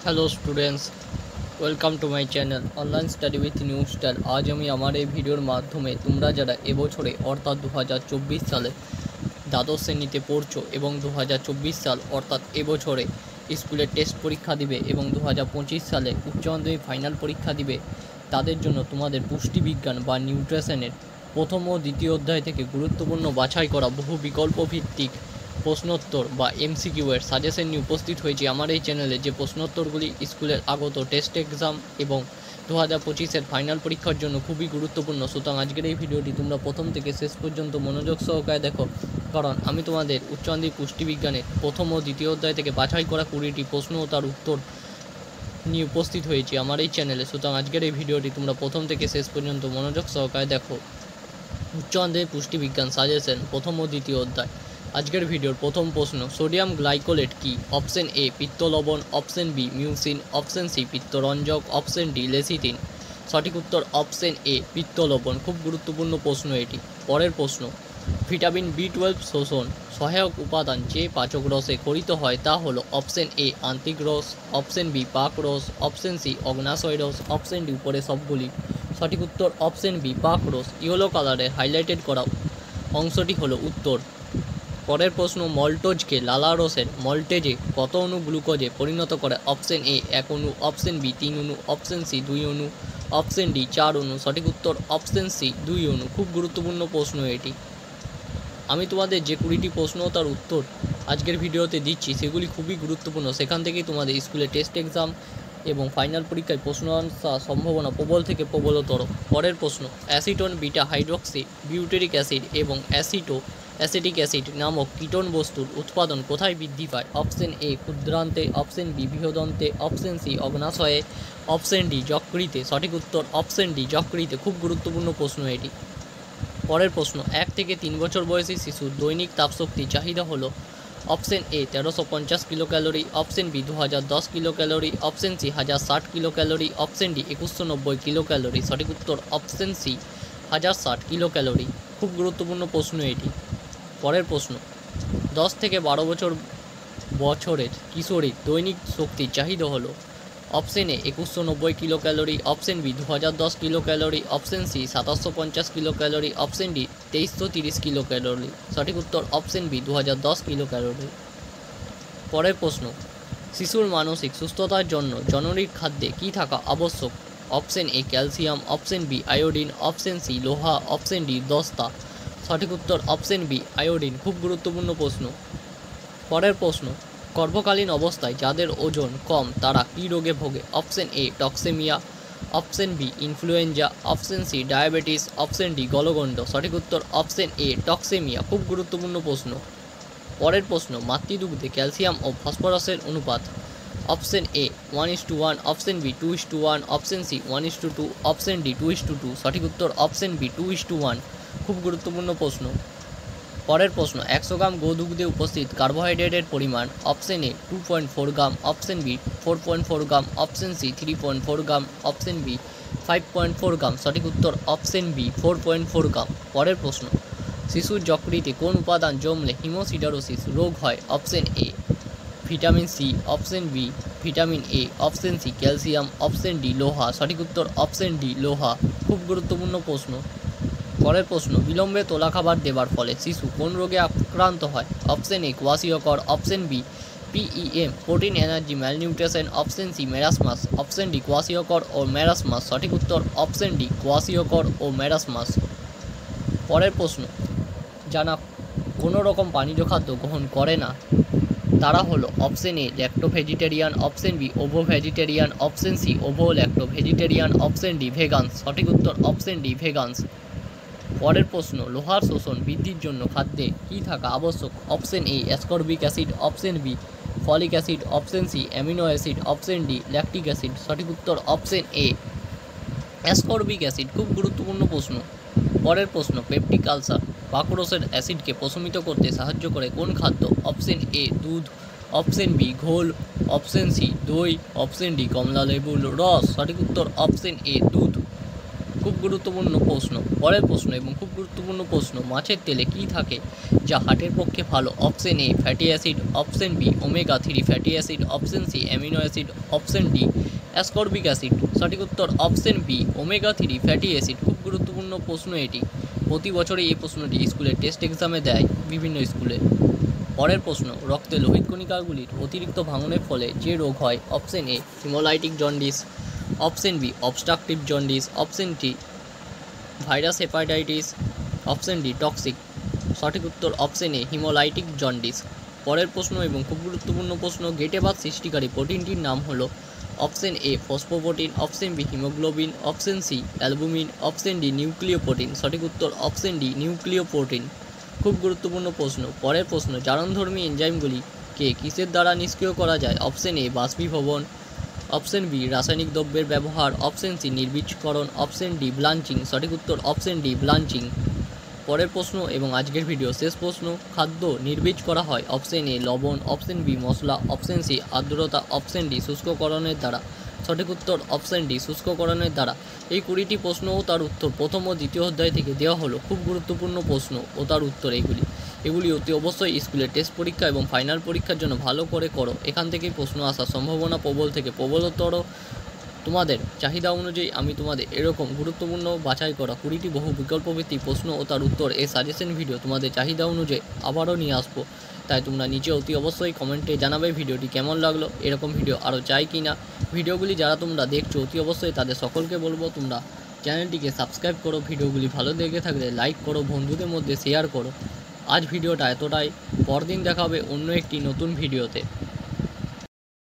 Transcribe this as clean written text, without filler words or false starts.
Hello students, welcome to my channel online study with new style. আজ আমি আমার এই ভিডিওর মাধ্যমে তোমরা যারা এবছরে অর্থাৎ 2024 সালে দ্বাদশ শ্রেণীতে পড়ছো এবং 2024 সাল অর্থাৎ এবছরে স্কুলে টেস্ট পরীক্ষা দিবে এবং 2025 সালে উচ্চ মাধ্যমিক ফাইনাল পরীক্ষা দিবে, তাদের জন্য তোমাদের পুষ্টিবিজ্ঞান বা নিউট্রিশনের প্রথম ও দ্বিতীয় অধ্যায় থেকে গুরুত্বপূর্ণ বাছাই করা বহু বিকল্প ভিত্তিক প্রশ্নোত্তর বা এমসিকিউ এর সাজেশন নিয়ে উপস্থিত হয়েছি আমার এই চ্যানেলে। যে প্রশ্নোত্তরগুলি স্কুলের আগত টেস্ট এক্সাম এবং 2025-এর ফাইনাল পরীক্ষার জন্য খুবই গুরুত্বপূর্ণ। সুতরাং আজকের এই ভিডিওটি তোমরা প্রথম থেকে শেষ পর্যন্ত মনোযোগ সহকারে দেখো, কারণ আমি তোমাদের উচ্চ মাধ্যমিক পুষ্টিবিজ্ঞানের প্রথম ও দ্বিতীয় অধ্যায় থেকে বাছাই করা 20টি প্রশ্ন ও তার উত্তর নিয়ে উপস্থিত হয়েছি আমার এই চ্যানেলে। সুতরাং আজকের এই ভিডিওটি তোমরা প্রথম থেকে শেষ পর্যন্ত মনোযোগ সহকারে দেখো। উচ্চ মাধ্যমিক পুষ্টিবিজ্ঞান সাজেশন প্রথম ও দ্বিতীয় অধ্যায়। আজকের ভিডিওর প্রথম প্রশ্ন, সোডিয়াম গ্লাইকোলেট কি? অপশন এ পিত্ত লবণ, option B mucin, option C পিত্তরঞ্জক, অপশন ডি লেসিথিন। সঠিক উত্তর অপশন এ পিত্ত লবণ। খুব গুরুত্বপূর্ণ প্রশ্ন এটি। পরের প্রশ্ন, ভিটামিন বি12 শোষণ সহায়ক উপাদান যে পাচক রসে খরিত হয় তা হলো অপশন এ আন্তিক রস, অপশন বি পাক রস, অপশন সি অগ্নাশয় রস, অপশন ডি উপরে সবগুলি। সঠিক উত্তর অপশন বি পাক রস। ইয়েলো কালারের হাইলাইটেড করা অংশটি হলো উত্তর। পরের প্রশ্ন, মল্টোজকে লালা রসের মল্টেজে কত অণু গ্লুকোজে পরিণত করে? অপশন এ 1 অণু, অপশন বি 3 অণু, অপশন সি 2 অণু, অপশন ডি 4 অণু। সঠিক উত্তর অপশন সি 2 অণু। খুব গুরুত্বপূর্ণ প্রশ্ন এটি। আমি তোমাদের যে 20টি প্রশ্ন তার উত্তর আজকের ভিডিওতে দিচ্ছি সেগুলি খুবই গুরুত্বপূর্ণ। সেখান থেকেই তোমাদের স্কুলে টেস্ট এক্সাম এবং ফাইনাল পরীক্ষায় প্রশ্ন আসার সম্ভাবনা প্রবল থেকে প্রবলতর। পরের প্রশ্ন, acetone beta hydroxy butyric acid এবং অ্যাসিটিক অ্যাসিড নামক কিটোন বস্তুর উৎপাদন কোথায় বৃদ্ধি পায়? অপশন এ ক্ষুদ্রান্তে, অপশন বি বৃহদন্তে, অপশন সি অগ্নাশয়ে, অপশন ডি যকৃতে। সঠিক উত্তর অপশন ডি যকৃতে। খুব গুরুত্বপূর্ণ প্রশ্ন এটি। পরের প্রশ্ন, 1 থেকে 3 বছর বয়সী শিশুর দৈনিক তাপশক্তি চাহিদা হলো? Option A 1350 kilo calorie, option B 2010 kilo calorie, option C 1060 kilo calorie, option D 2190 kilo calorie. সঠিক উত্তর অপশন সি 1060 কিলো ক্যালোরি। খুব গুরুত্বপূর্ণ প্রশ্ন এটি। পরের প্রশ্ন, 10 থেকে 12 বছরের কিশোরীর দৈনিক শক্তির চাহিদা হলো? Option A 2190 kilo calorie, option B 2010 kilo calorie, option C 2750 kilo calorie, option D 2330 kilo calorie. সঠিক উত্তর অপশন বি 2010 কিলো ক্যালোরি। পরের প্রশ্ন, শিশুর মানসিক সুস্থতার জন্য জননীর খাদ্যে কী থাকা আবশ্যক? Option A calcium, option B iodine, option C লোহা, অপশন ডি দস্তা। সঠিক উত্তর অপশন বি আয়োডিন। খুব গুরুত্বপূর্ণ প্রশ্ন। পরের প্রশ্ন, গর্ভকালীন অবস্থায় যাদের ওজন কম তারা কী রোগে ভোগে? Option A toxaemia, option B influenza, option C diabetes, option D গলগণ্ড। সঠিক উত্তর অপশন এ টক্সেমিয়া। খুব গুরুত্বপূর্ণ প্রশ্ন। পরের প্রশ্ন, মাতৃদুগ্ধে ক্যালসিয়াম ও ফসফরাসের অনুপাত? Option A 1:1, option B 2:1, option C 1:2, option D 2:2। সঠিক উত্তর অপশন বি 2:1। খুব গুরুত্বপূর্ণ প্রশ্ন। পরের প্রশ্ন, 100 গ্রাম গোদুগ্ধে উপস্থিত কার্বোহাইড্রেটের পরিমাণ? Option A 2.4 gram, option B 4.4 gram, option C 3.4 gram, option B 5.4 gram. সঠিক উত্তর অপশন বি 4.4 গ্রাম। পরের প্রশ্ন, শিশুর যকৃতে কোন উপাদান জমলে হিমোসিডারোসিস রোগ হয়? Option A vitamin C, option B vitamin A, option C calcium, option D লোহা। সঠিক উত্তর অপশন ডি লোহা। খুব গুরুত্বপূর্ণ প্রশ্ন। পরের প্রশ্ন, বিলম্বে তোলা খাবার দেবার ফলে শিশু কোন রোগে আক্রান্ত হয়? Option A kwashiorkor, option B PEM protein energy malnutrition, option C marasmus, option D kwashiorkor ও মেরাসমাস। সঠিক উত্তর অপশন ডি কোয়াশিয়কর ও মেরাসমাস। পরের প্রশ্ন, যারা কোনো রকম প্রাণীজ খাদ্য গ্রহণ করে না তারা হলো? Option A lacto vegetarian, option B ovo vegetarian, option C ovo lacto vegetarian, option D vegans. সঠিক উত্তর অপশন ডি ভেগানস। পরের প্রশ্ন, লোহার শোষণ বৃদ্ধির জন্য খাদ্যে কী থাকা আবশ্যক? Option A ascorbic acid, option B folic acid, option C amino acid, option D lactic acid. সঠিক উত্তর অপশন এ অ্যাসকর্বিক অ্যাসিড। খুব গুরুত্বপূর্ণ প্রশ্ন। পরের প্রশ্ন, পেপটিক আলসার পাকরসের অ্যাসিডকে প্রশমিত করতে সাহায্য করে কোন খাদ্য? অপশন এ দুধ, অপশন বি ঘোল, অপশন সি দই, অপশন ডি কমলা লেবুর রস। সঠিক উত্তর অপশন এ দুধ। খুব খুব গুরুত্বপূর্ণ প্রশ্ন। পরের প্রশ্ন এবং খুব গুরুত্বপূর্ণ প্রশ্ন, মাছের তেলে কী থাকে যা হার্টের পক্ষে ভালো? Option A fatty acid, option B omega 3 fatty acid, option C amino acid, option D ascorbic acid. সঠিক উত্তর option B omega 3 fatty acid. খুব গুরুত্বপূর্ণ প্রশ্ন এটি, প্রতি বছরই এই প্রশ্নটি স্কুলের টেস্ট এক্সামে দেয় বিভিন্ন স্কুলে। পরের প্রশ্ন, রক্তে লোহিত কণিকাগুলির অতিরিক্ত ভাঙনের ফলে যে রোগ হয়? Option A haemolytic jaundice, option B obstructive jaundice, option D virus hepatitis, option D toxic. সঠিক উত্তর অপশন এ হিমোলাইটিক জন্ডিস। পরের প্রশ্ন এবং খুব গুরুত্বপূর্ণ প্রশ্ন, গেঁটেবাত সৃষ্টিকারী প্রোটিনটির নাম হলো? Option A phosphoprotein, option B haemoglobin, option C albumin, option D nucleoprotein. সঠিক উত্তর অপশন ডি নিউক্লিয় প্রোটিন। খুব গুরুত্বপূর্ণ প্রশ্ন। পরের প্রশ্ন, জারণধর্মী এনজাইমগুলিকে কিসের দ্বারা নিষ্ক্রিয় করা যায়? অপশন এ বাষ্পীভবন, অপশন বি রাসায়নিক দ্রব্যের ব্যবহার, option C নির্বীজকরণ, option D blanching. সঠিক উত্তর অপশন ডি ব্লাঞ্চিং। পরের প্রশ্ন এবং আজকের ভিডিও শেষ প্রশ্ন, খাদ্য নির্বীজ করা হয়? অপশন এ লবণ, অপশন বি মশলা, অপশন সি আর্দ্রতা, অপশন ডি শুষ্ককরণের দ্বারা। সঠিক উত্তর অপশন ডি শুষ্ককরণের দ্বারা। এই 20টি প্রশ্ন ও তার উত্তর প্রথম ও দ্বিতীয় অধ্যায় থেকে দেওয়া হলো। খুব গুরুত্বপূর্ণ প্রশ্ন ও তার উত্তর এগুলি অতি অবশ্যই স্কুলের টেস্ট পরীক্ষা এবং ফাইনাল পরীক্ষার জন্য ভালো করে করো। এখান থেকেই প্রশ্ন আসার সম্ভাবনা প্রবল থেকে প্রবলতর। তোমাদের চাহিদা অনুযায়ী আমি তোমাদের এরকম গুরুত্বপূর্ণ বাছাই করা 20টি বহু বিকল্পভিত্তিক প্রশ্ন ও তার উত্তর এই সাজেশন ভিডিও তোমাদের চাহিদা অনুযায়ী আবারও নিয়ে আসবো। তাই তোমরা নিচে অতি অবশ্যই কমেন্টে জানাবে ভিডিওটি কেমন লাগলো, এরকম ভিডিও আরও চাই কি না। ভিডিওগুলি যারা তোমরা দেখছো অতি অবশ্যই তাদের সকলকে বলবো তোমরা চ্যানেলটিকে সাবস্ক্রাইব করো, ভিডিওগুলি ভালো লেগে থাকলে লাইক করো, বন্ধুদের মধ্যে শেয়ার করো। আজ ভিডিওটা এতটাই, পরদিন দেখা হবে অন্য একটি নতুন ভিডিওতে।